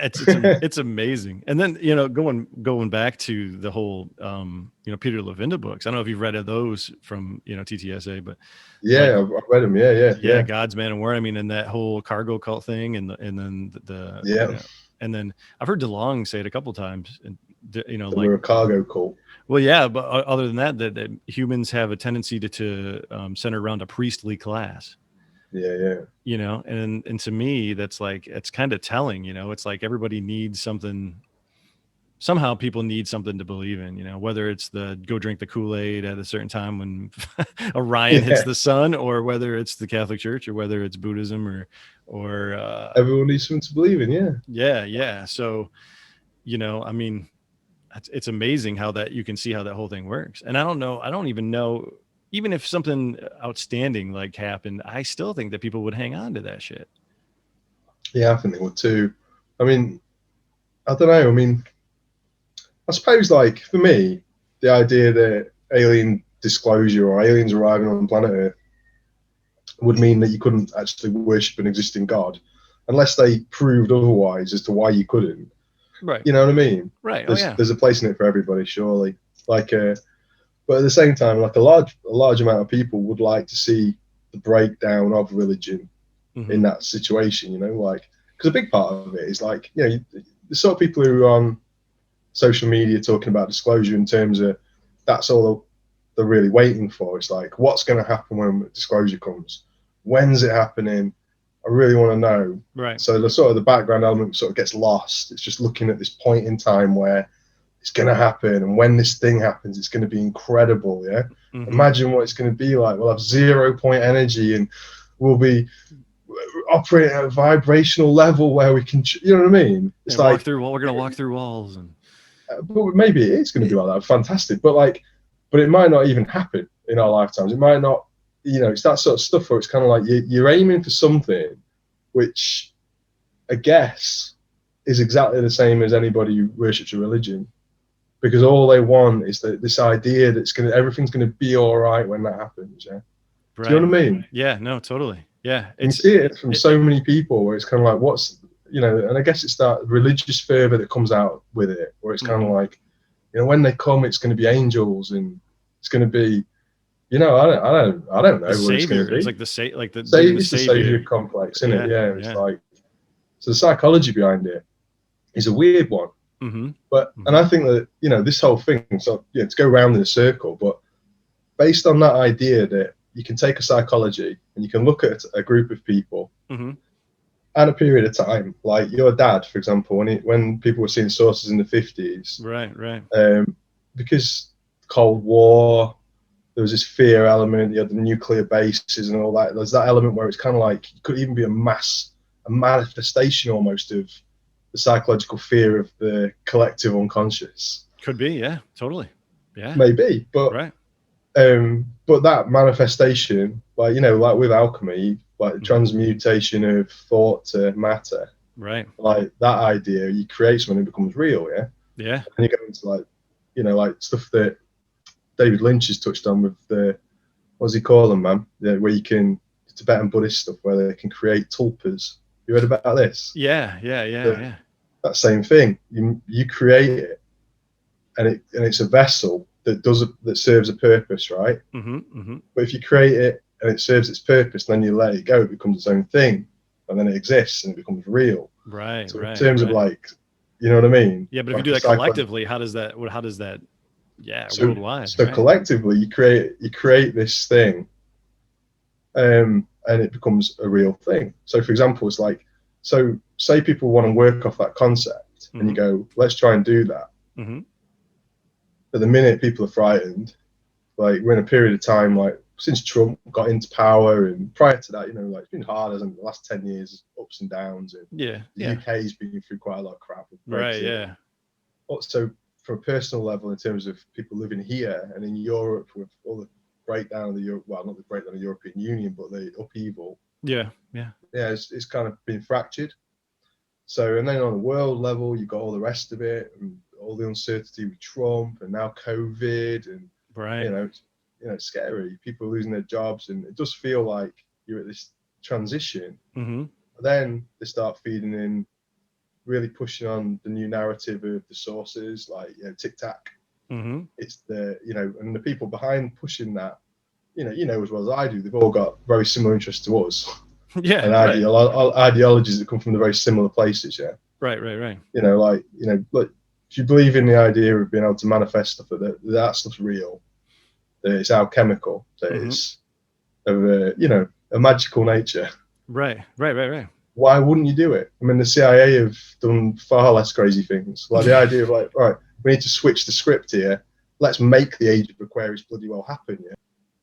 Yeah, it's amazing. And then, going back to the whole, Peter Levinda books. I don't know if you've read those from, TTSA, but like, Yeah, I've read them. Yeah. God's Man and War. I mean, and that whole cargo cult thing, and then Yeah. and then I've heard DeLong say it a couple times, and That like, we're a cargo cult. well, yeah, but other than that humans have a tendency to center around a priestly class. Yeah. And to me, that's like, it's kind of telling. It's like everybody needs something. Somehow people need something to believe in, whether it's the go drink the Kool-Aid at a certain time when Orion hits Yeah. the sun, or whether it's the Catholic Church, or whether it's Buddhism, or Everyone needs something to believe in. yeah. So, I mean, it's amazing how that you can see how that whole thing works. And I don't even know, even if something outstanding like happened, I still think that people would hang on to that shit. Yeah, I think they would too. I mean, I don't know. I mean, I suppose, like, for me, the idea that alien disclosure or aliens arriving on planet Earth would mean that you couldn't actually worship an existing god unless they proved otherwise as to why you couldn't. Right. You know what I mean? Right. There's a place in it for everybody, surely. Like, but at the same time, like, a large amount of people would like to see the breakdown of religion in that situation. Like, because a big part of it is, like, the sort of people who are on social media talking about disclosure in terms of that's all they're really waiting for. It's like, what's going to happen when disclosure comes? When's it happening? I really want to know. Right. So the background element sort of gets lost. It's just looking at this point in time where it's going to happen, and when this thing happens, it's going to be incredible. Yeah. Imagine what it's going to be like. We'll have 0 point energy, and we'll be operating at a vibrational level where we can, you know what I mean? It's like, we're going to walk through walls, and but maybe it is going to be like that. Fantastic. But it might not even happen in our lifetimes. It might not, it's that sort of stuff where it's kind of like you're aiming for something which, I guess, is exactly the same as anybody who worships a religion, because all they want is this idea that everything's going to be all right when that happens. Yeah. Right. Do you know what I mean? Yeah, no, totally. Yeah. You see it from so many people where it's kind of like, and I guess it's that religious fervor that comes out with it, where it's kind of like, when they come, it's going to be angels, and it's going to be, I don't know what it's going to be. It's like the savior complex, isn't it? Yeah. It's like, so the psychology behind it is a weird one. But and I think that this whole thing, so to go around in a circle, but based on that idea that you can take a psychology and you can look at a group of people at a period of time, like your dad, for example, when people were seeing sources in the 50s, right, because Cold War, there was this fear element, you had the nuclear bases and all that. There's that element where it's kind of like it could even be a manifestation almost of the psychological fear of the collective unconscious. Could be, yeah, totally, yeah, maybe, but right. But that manifestation, like with alchemy, like the transmutation of thought to matter, right? Like that idea, you create something, it becomes real, yeah. Yeah. And you go into like stuff that David Lynch has touched on with the, what's he call them, man? Yeah, where you can Tibetan Buddhist stuff where they can create tulpas. You read about this? Yeah. That same thing. You create it, and it's a vessel that serves a purpose, right? But if you create it and it serves its purpose, then you let it go, it becomes its own thing, and then it exists and it becomes real. Right. So in terms of like, you know what I mean? Yeah, but if you do that collectively, how does that? Yeah, worldwide. So right? Collectively, you create this thing, and it becomes a real thing. So for example, it's like, so say people want to work off that concept, and you go, let's try and do that. At the minute, people are frightened. Like, we're in a period of time, like since Trump got into power, and prior to that, like it's been hard, hasn't it? The last 10 years, ups and downs, and the UK's been through quite a lot of crap. Right. Yeah. So from a personal level, in terms of people living here and in Europe, with all the breakdown of not the breakdown of the European Union, but the upheaval. Yeah. It's kind of been fractured. So, and then on a world level, you've got all the rest of it, and all the uncertainty with Trump, and now COVID, and right. It's scary. People are losing their jobs, and it does feel like you're at this transition. Mm-hmm. Then they start feeding in really pushing on the new narrative of the sources, like Tic Tac. Mm-hmm. It's the and the people behind pushing that. You know as well as I do. They've all got very similar interests to us, Yeah, and right. ideologies that come from the very similar places. Yeah. Right, right, right. Like if you believe in the idea of being able to manifest stuff, that stuff's real, that it's alchemical, that it's of a magical nature. Right, right, right, right. Why wouldn't you do it? I mean, the CIA have done far less crazy things. Like the idea of like, right, we need to switch the script here. Let's make the Age of Aquarius bloody well happen. Yeah.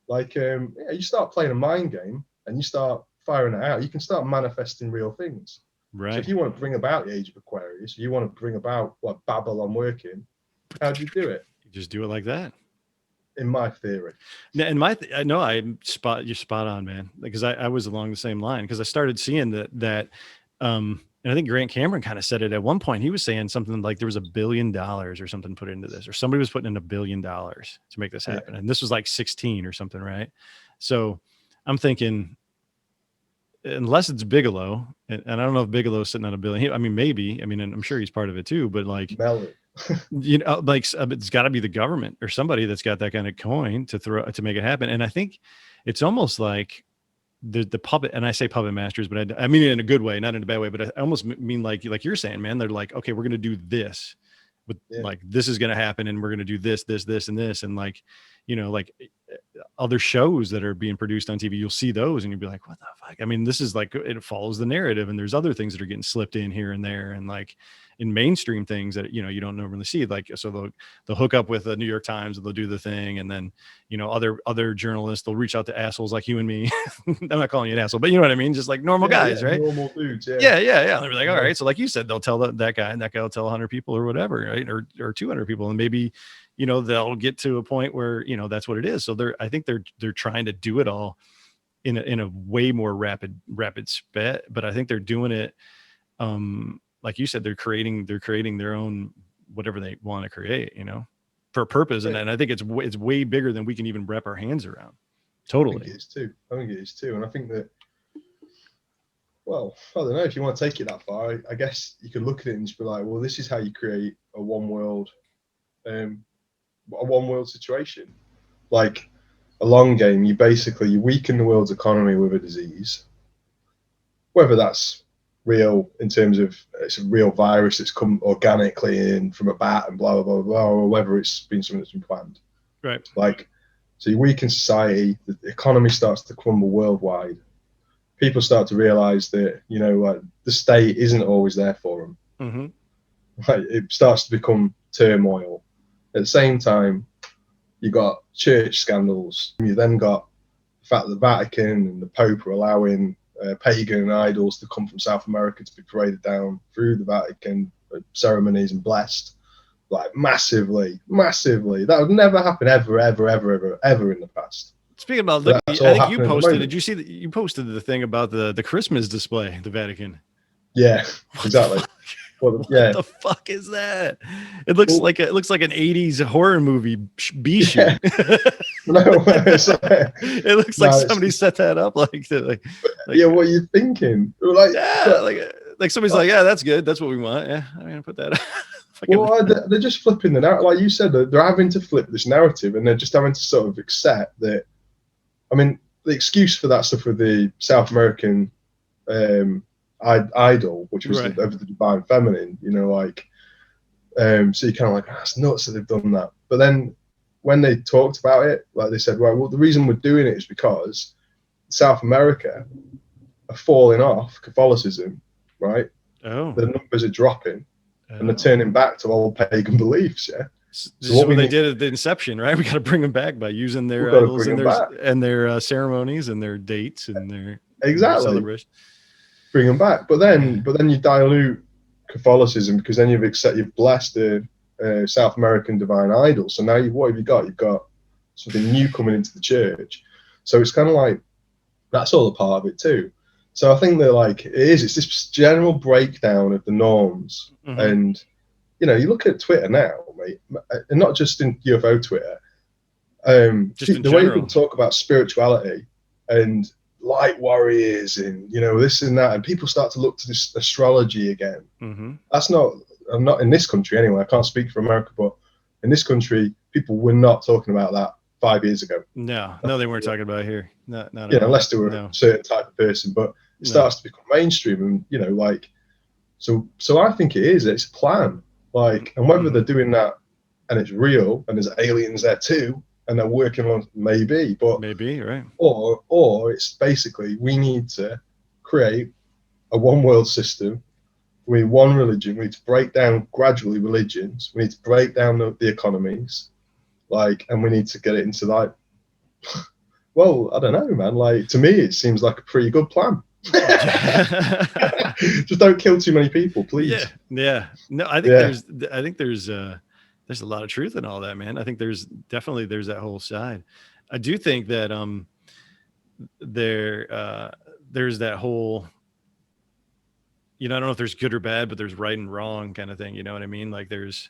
Like, you start playing a mind game and you start firing it out. You can start manifesting real things. Right. So if you want to bring about the Age of Aquarius, you want to bring about what Babylon working, how do you do it? You just do it like that. In my theory. And you're spot on, man. Because I was along the same line, because I started seeing that and I think Grant Cameron kind of said it at one point. He was saying something like there was $1 billion or something put into this, or somebody was putting in $1 billion to make this happen. Yeah. And this was like 16 or something, right? So I'm thinking, unless it's Bigelow, and I don't know if Bigelow's sitting on $1 billion. I mean, maybe. I mean, and I'm sure he's part of it too. But like, like it's got to be the government or somebody that's got that kind of coin to throw to make it happen. And I think it's almost like the puppet, and I say puppet masters, but I mean it in a good way, not in a bad way. But I almost mean like you're saying, man. They're like, okay, we're going to do this, but like this is going to happen, and we're going to do this, and this, and like, like other shows that are being produced on TV, you'll see those, and you'll be like, what the fuck? I mean, this is like, it follows the narrative, and there's other things that are getting slipped in here and there, and like in mainstream things that you don't normally see. Like, so they'll hook up with the New York Times, and they'll do the thing, and then other journalists, they'll reach out to assholes like you and me. I'm not calling you an asshole, but you know what I mean, just like normal guys, right? Normal dudes, yeah. They'll be like, all right, so like you said, they'll tell that guy, and that guy will tell 100 people or whatever, right? Or 200 people, and maybe they'll get to a point where that's what it is. So I think they're trying to do it all in a way more rapid sped, but I think they're doing it like you said, they're creating their own whatever they want to create, for a purpose. And I think it's way bigger than we can even wrap our hands around. Totally. I think it is too. And I think that, well, I don't know, if you want to take it that far, I guess you could look at it and just be like, well, this is how you create a one world situation. Like a long game, you weaken the world's economy with a disease, whether that's real in terms of it's a real virus that's come organically in from a bat and blah blah blah blah, or whether it's been something that's been planned. Right. Like, so you weaken society, the economy starts to crumble worldwide. People start to realize that like the state isn't always there for them. Mm-hmm. Like, it starts to become turmoil. At the same time, you got church scandals. You then got the fact that the Vatican and the Pope are allowing pagan idols to come from South America to be paraded down through the Vatican ceremonies and blessed, like massively. That would never happen ever in the past. Speaking about liberty, I think you posted. Did you see that you posted the thing about the Christmas display, the Vatican? Yeah, exactly. What the fuck is that? It looks like an 80s horror movie B shoot. No, it looks like somebody set that up. Like, yeah, what are you thinking? Like somebody's like, yeah, that's good. That's what we want. Yeah, I'm gonna put that up. Well, they're just flipping the narrative. Like you said, they're having to flip this narrative, and they're just having to sort of accept that. I mean, the excuse for that stuff with the South American idol, which was of the divine feminine, so you're kind of like, it's nuts that they've done that. But then when they talked about it, like they said, well, the reason we're doing it is because South America are falling off Catholicism, right? Oh, the numbers are dropping, and they're turning back to old pagan beliefs. Yeah. So what they did at the inception, right? We got to bring them back by using their idols and their ceremonies and their dates and their celebration. Bring them back, but then you dilute Catholicism, because then you've blessed the South American divine idol. So now what have you got? You've got something new coming into the church. So it's kind of like that's all a part of it too. So I think that it's this general breakdown of the norms. Mm-hmm. And you look at Twitter now, mate, and not just in UFO Twitter. The way people talk about spirituality and light warriors and, you know, this and that. And people start to look to this astrology again. That's not, I'm not in this country anyway. I can't speak for America, but in this country, people were not talking about that 5 years ago. No, they weren't talking about it here. Not you know, unless they were a certain type of person, but it starts to become mainstream. And, you know, like, so I think it's a plan. Like, and whether they're doing that and it's real and there's aliens there too, and they're working on maybe, right. Or it's basically, we need to create a one world system. We need one religion. We need to break down gradually religions. We need to break down the economies, like, and we need to get it into like, well, I don't know, man. Like, to me, it seems like a pretty good plan. Just don't kill too many people, please. Yeah. No, I think there's a lot of truth in all that, man. I think there's that whole side. I do think that there's that whole, you know, I don't know if there's good or bad, but there's right and wrong kind of thing. You know what I mean? Like there's,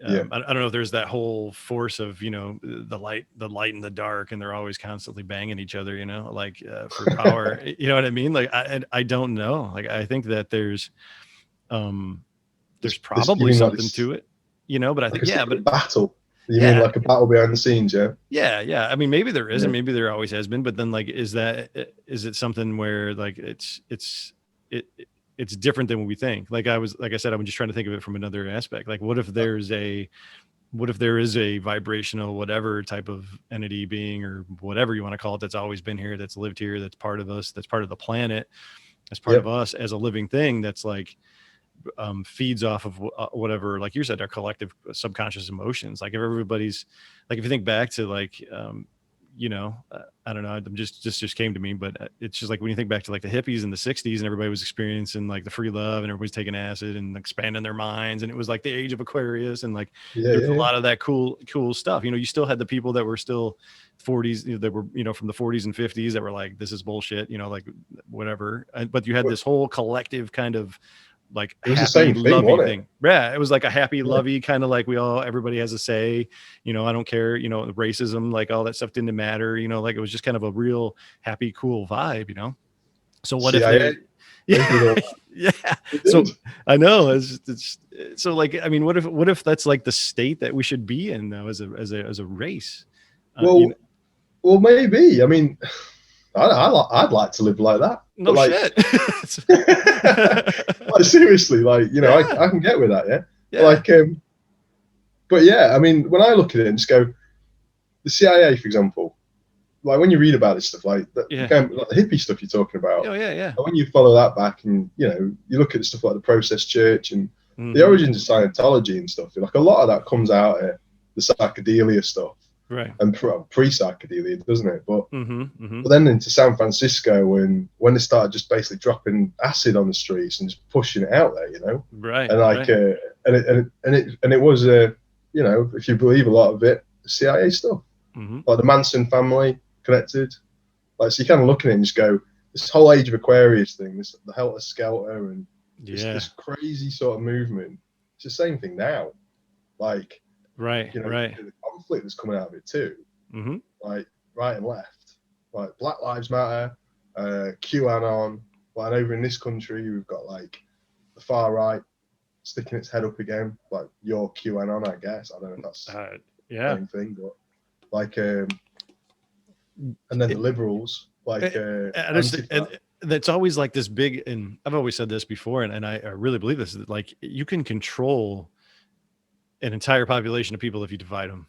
I don't know if there's that whole force of, you know, the light and the dark, and they're always constantly banging each other, you know, like for power. You know what I mean? Like I don't know. Like I think that there's probably something to it, you know. But I think but battle. You mean like a battle behind the scenes? Yeah. I mean, maybe there is, and maybe there always has been. But then, like, is it something where like it's different than what we think? Like I said, I'm just trying to think of it from another aspect. Like, what if there is a vibrational, whatever type of entity, being, or whatever you want to call it, that's always been here, that's lived here, that's part of us, that's part of the planet, that's part of us as a living thing, that's like feeds off of whatever, like you said, our collective subconscious emotions. Like if everybody's, like if you think back to like you know, I don't know, I'm just came to me, but it's just like when you think back to like the hippies in the 60s, and everybody was experiencing like the free love, and everybody's taking acid and expanding their minds, and it was like the age of Aquarius, and like there's a lot of that cool stuff. You know, you still had the people that were still 40s, you know, that were, you know, from the 40s and 50s that were like, this is bullshit, you know, like whatever. But you had this whole collective kind of like happy, lovey thing. Yeah, it was like a happy, lovey kind of like everybody has a say, you know, I don't care, you know, racism, like all that stuff didn't matter, you know, like it was just kind of a real happy, cool vibe, you know. So what if yeah. So I know it's so like, I mean, what if that's like the state that we should be in though, as a race? Well, you know? Well, maybe. I mean, I'd like to live like that. No shit. Like, seriously, like, you know, I can get with that, yeah. Like, but yeah, I mean, when I look at it and just go, the CIA, for example, like when you read about this stuff, like the hippie stuff you're talking about. Oh yeah. When you follow that back, and you know, you look at stuff like the Process Church and the origins of Scientology and stuff. Like a lot of that comes out of the psychedelia stuff. Right. And pre-psychedelia, doesn't it? But but then into San Francisco, when they started just basically dropping acid on the streets and just pushing it out there, you know. Right. And like, and it was you know, if you believe a lot of it, the CIA stuff, like the Manson family connected. Like, so you kind of look at it and just go, this whole Age of Aquarius thing, the Helter Skelter, and this crazy sort of movement. It's the same thing now, like. Right, you know, right. The conflict that's coming out of it too, like right and left, like Black Lives Matter, QAnon. Like over in this country, we've got like the far right sticking its head up again, like your QAnon, I guess. I don't know if that's the same thing, but like, and then the liberals, like, and that's always like this big. And I've always said this before, and I really believe this. That like you can control an entire population of people if you divide them.